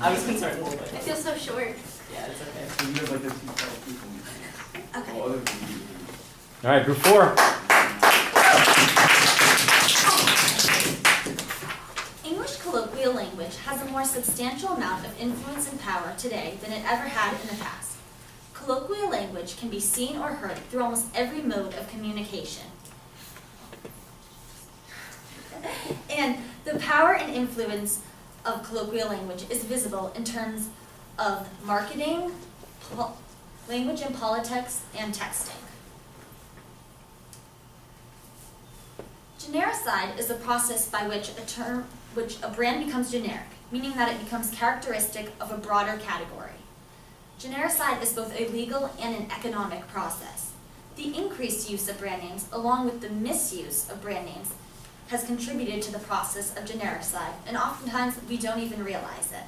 I was concerned a little bit. I feel so short. Yeah, it's okay. So you have like the 12 people. Okay. Well, other than you. All right, group 4. English colloquial language has a more substantial amount of influence and power today than it ever had in the past. Colloquial language can be seen or heard through almost every mode of communication. And the power and influence of colloquial language is visible in terms of marketing, language and politics, and texting. Genericide is the process by which a brand becomes generic, meaning that it becomes characteristic of a broader category. Genericide is both a legal and an economic process. The increased use of brand names, along with the misuse of brand names, has contributed to the process of genericide, and oftentimes we don't even realize it.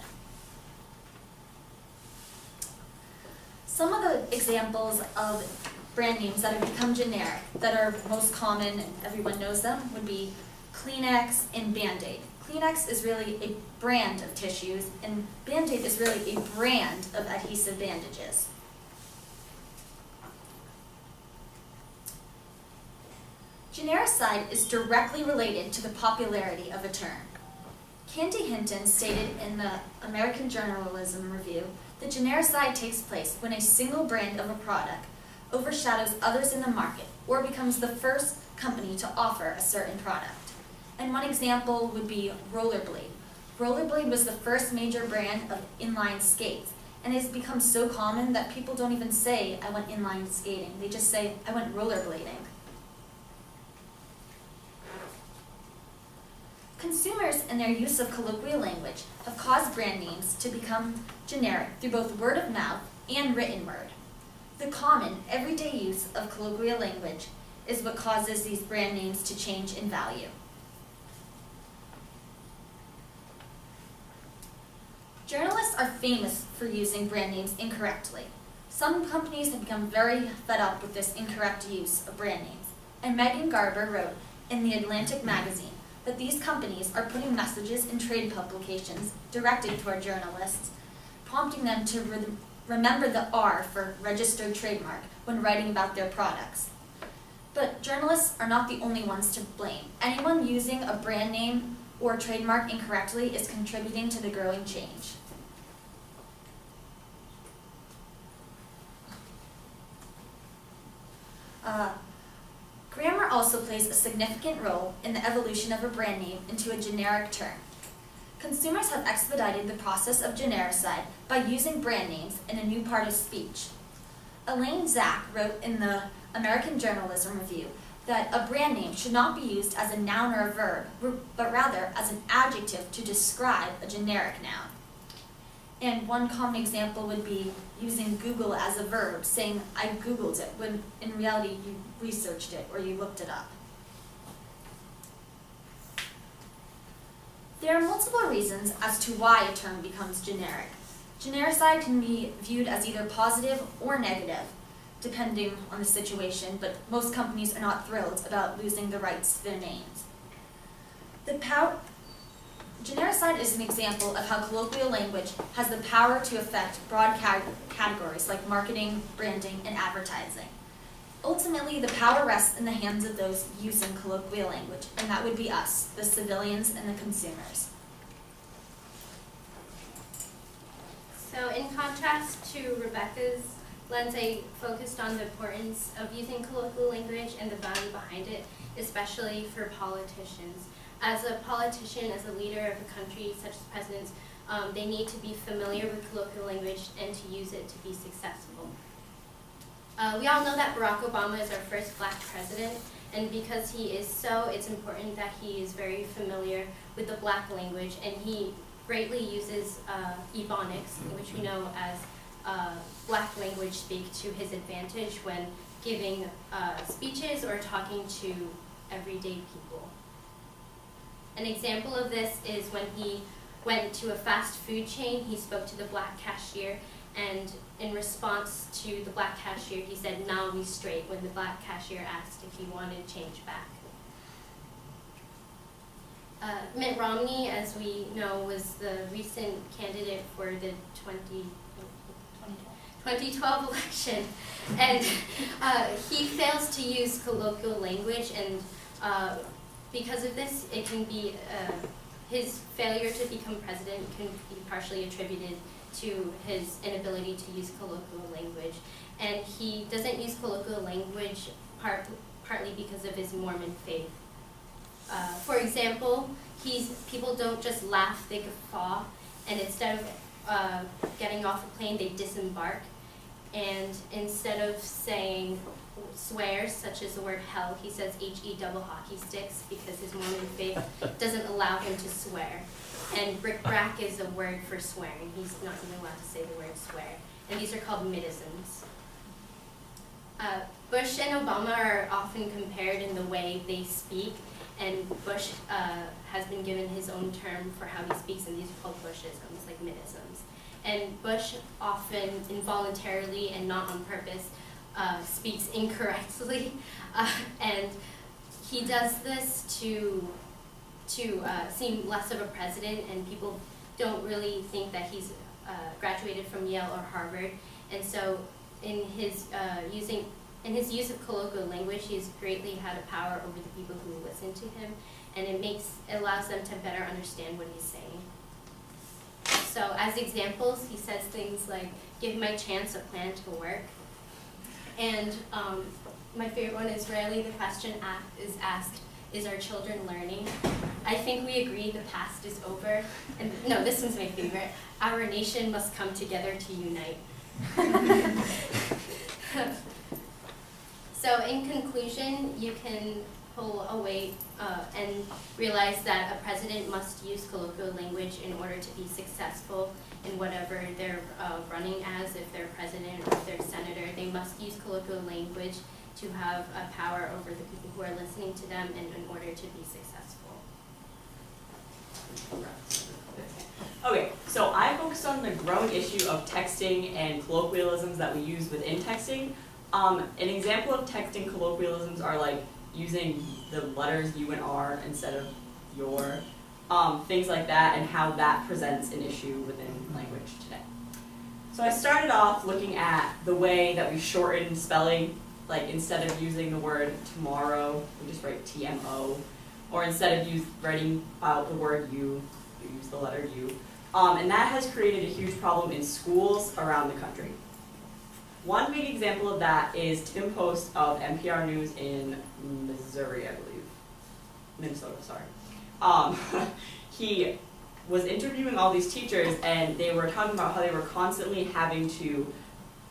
Some of the examples of brand names that have become generic, that are most common and everyone knows them, would be Kleenex and Band-Aid. Kleenex is really a brand of tissues, and Band-Aid is really a brand of adhesive bandages. Genericide is directly related to the popularity of a term. Candy Hinton stated in the American Journalism Review that genericide takes place when a single brand of a product overshadows others in the market or becomes the first company to offer a certain product. And one example would be Rollerblade. Rollerblade was the first major brand of inline skates, and it's become so common that people don't even say, I went inline skating. They just say, I went rollerblading. Consumers and their use of colloquial language have caused brand names to become generic through both word of mouth and written word. The common, everyday use of colloquial language is what causes these brand names to change in value. Journalists are famous for using brand names incorrectly. Some companies have become very fed up with this incorrect use of brand names, and Megan Garber wrote in The Atlantic magazine that these companies are putting messages in trade publications directed toward journalists, prompting them to remember the R for registered trademark when writing about their products. But journalists are not the only ones to blame. Anyone using a brand name or trademark incorrectly is contributing to the growing change. Grammar also plays a significant role in the evolution of a brand name into a generic term. Consumers have expedited the process of genericide by using brand names in a new part of speech. Elaine Zak wrote in the American Journalism Review that a brand name should not be used as a noun or a verb, but rather as an adjective to describe a generic noun. And one common example would be using Google as a verb, saying, I Googled it, when in reality you researched it or you looked it up. There are multiple reasons as to why a term becomes generic. Genericide can be viewed as either positive or negative, depending on the situation, but most companies are not thrilled about losing the rights to their names. Genericide is an example of how colloquial language has the power to affect broad categories like marketing, branding, and advertising. Ultimately, the power rests in the hands of those using colloquial language, and that would be us, the civilians and the consumers. So in contrast to Rebecca's, Lindsay focused on the importance of using colloquial language and the value behind it, especially for politicians. As a politician, as a leader of a country, such as presidents, they need to be familiar with colloquial language and to use it to be successful. We all know that Barack Obama is our first Black president, and because he is so, it's important that he is very familiar with the Black language, and he greatly uses Ebonics, which we know as Black language speak, to his advantage when giving speeches or talking to everyday people. An example of this is when he went to a fast food chain, he spoke to the Black cashier, and in response to the Black cashier, he said, "Now we straight," when the Black cashier asked if he wanted change back. Mitt Romney, as we know, was the recent candidate for the 2012 election, and he fails to use colloquial language, and because of this, it can be his failure to become president can be partially attributed to his inability to use colloquial language, and he doesn't use colloquial language partly because of his Mormon faith. For example, people don't just laugh, they guffaw, and instead of getting off a plane, they disembark. And instead of saying swears, such as the word hell, he says H-E double hockey sticks because his Mormon faith doesn't allow him to swear. And bric-brac is a word for swearing. He's not even allowed to say the word swear. And these are called midisms. Bush and Obama are often compared in the way they speak, and Bush has been given his own term for how he speaks, and these are called Bushisms, like midisms. And Bush often involuntarily and not on purpose speaks incorrectly, and he does this to seem less of a president, and people don't really think that he's graduated from Yale or Harvard. And so in his use of colloquial language, he's greatly had a power over the people who listen to him, and it allows them to better understand what he's saying. So as examples, he says things like, "Give my chance a plan to work." And my favorite one is, rarely the question is asked, "Is our children learning?" I think we agree the past is over. And no, this one's my favorite. "Our nation must come together to unite." So in conclusion, you can pull away and realize that a president must use colloquial language in order to be successful in whatever they're running as. If they're president or if they're senator, they must use colloquial language to have a power over the people who are listening to them and in order to be successful. Okay, so I focused on the growing issue of texting and colloquialisms that we use within texting. An example of texting colloquialisms are like using the letters U and R instead of your, things like that, and how that presents an issue within language today. So I started off looking at the way that we shorten spelling, like instead of using the word tomorrow, we just write TMO, or instead of writing out the word U, we use the letter U. And that has created a huge problem in schools around the country. One big example of that is Tim Post of NPR News in Missouri, I believe. Minnesota, sorry. He was interviewing all these teachers, and they were talking about how they were constantly having to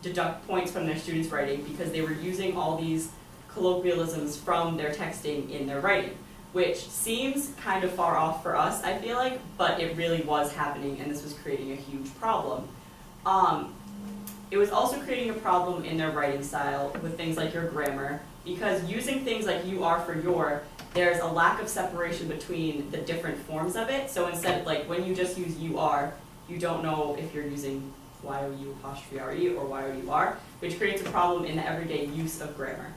deduct points from their students' writing because they were using all these colloquialisms from their texting in their writing, which seems kind of far off for us, I feel like, but it really was happening, and this was creating a huge problem. It was also creating a problem in their writing style with things like your grammar, because using things like you are for your, there's a lack of separation between the different forms of it. So instead, like when you just use you are, you don't know if you're using Y-O-U''re or Y-O-U-R, which creates a problem in the everyday use of grammar.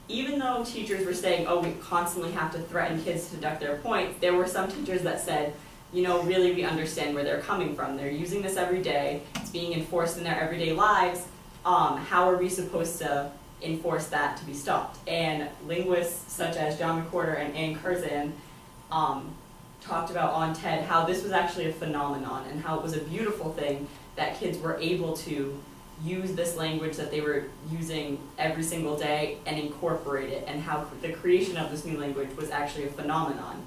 Even though teachers were saying, oh, we constantly have to threaten kids to deduct their points, there were some teachers that said, you know, really we understand where they're coming from. They're using this every day. It's being enforced in their everyday lives. How are we supposed to enforce that to be stopped? And linguists such as John McWhorter and Ann Curzan talked about on TED how this was actually a phenomenon and how it was a beautiful thing that kids were able to use this language that they were using every single day and incorporate it, and how the creation of this new language was actually a phenomenon.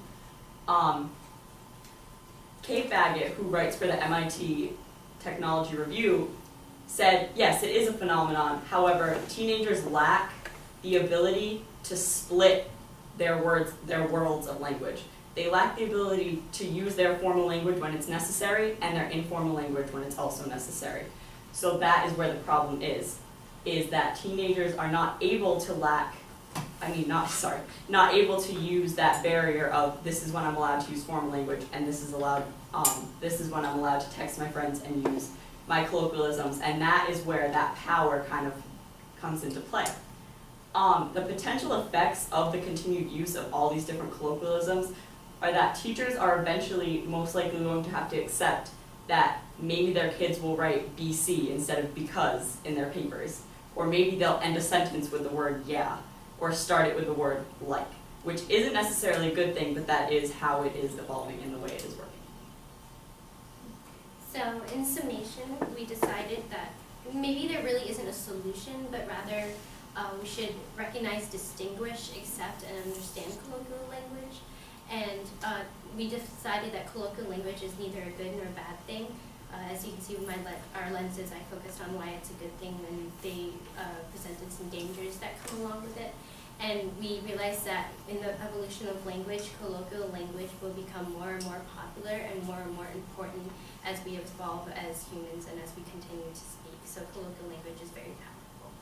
Kate Baggett, who writes for the MIT Technology Review, said, yes, it is a phenomenon. However, teenagers lack the ability to split their worlds of language. They lack the ability to use their formal language when it's necessary and their informal language when it's also necessary. So that is where the problem is that teenagers are not able to not able to use that barrier of this is when I'm allowed to use formal language and this is when I'm allowed to text my friends and use my colloquialisms, and that is where that power kind of comes into play. The potential effects of the continued use of all these different colloquialisms are that teachers are eventually most likely going to have to accept that maybe their kids will write BC instead of because in their papers. Or maybe they'll end a sentence with the word yeah, or start it with the word like, which isn't necessarily a good thing, but that is how it is evolving and the way it is working. So in summation, we decided that maybe there really isn't a solution, but rather we should recognize, distinguish, accept, and understand colloquial language. And we decided that colloquial language is neither a good nor a bad thing. As you can see with our lenses, I focused on why it's a good thing, and they presented some dangers that come along with it. And we realized that in the evolution of language, colloquial language will become more and more popular and more important as we evolve as humans and as we continue to speak. So colloquial language is very powerful.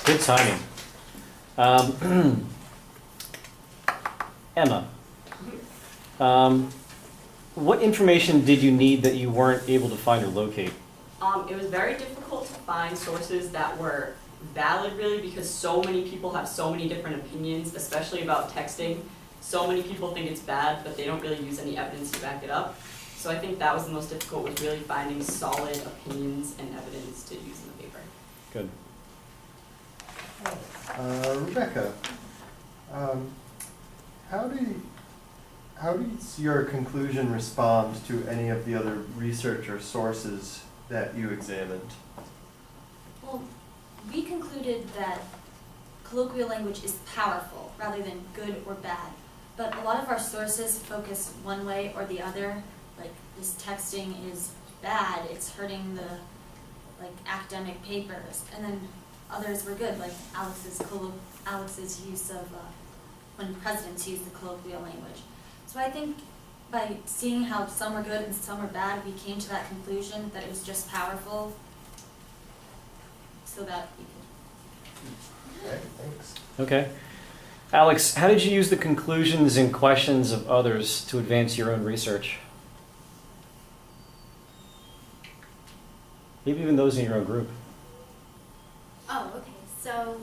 Good timing. Emma, what information did you need that you weren't able to find or locate? It was very difficult to find sources that were valid, really, because so many people have so many different opinions, especially about texting. So many people think it's bad, but they don't really use any evidence to back it up. So I think that was the most difficult, was really finding solid opinions and evidence to use in the paper. Good. Rebecca, how does your conclusion respond to any of the other research or sources that you examined? Well, we concluded that colloquial language is powerful rather than good or bad. But a lot of our sources focus one way or the other. Like, this texting is bad, it's hurting the academic papers. And then others were good, like Alex's use of when presidents use the colloquial language. So I think by seeing how some were good and some were bad, we came to that conclusion that it was just powerful so that we could. Okay, thanks. Okay. Alex, how did you use the conclusions and questions of others to advance your own research? Maybe even those in your own group. Oh, okay. So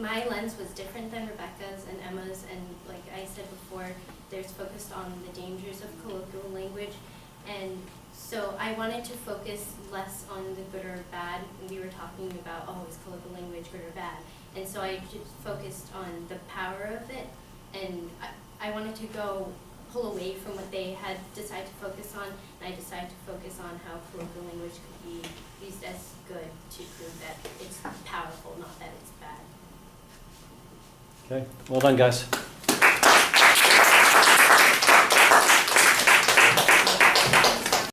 my lens was different than Rebecca's and Emma's, and like I said before, there's focused on the dangers of colloquial language, and so I wanted to focus less on the good or bad. We were talking about, oh, is colloquial language good or bad? And so I just focused on the power of it, and I wanted to pull away from what they had decided to focus on, and I decided to focus on how colloquial language could be used as good to prove that it's powerful, not that it's bad. Okay. Well done, guys.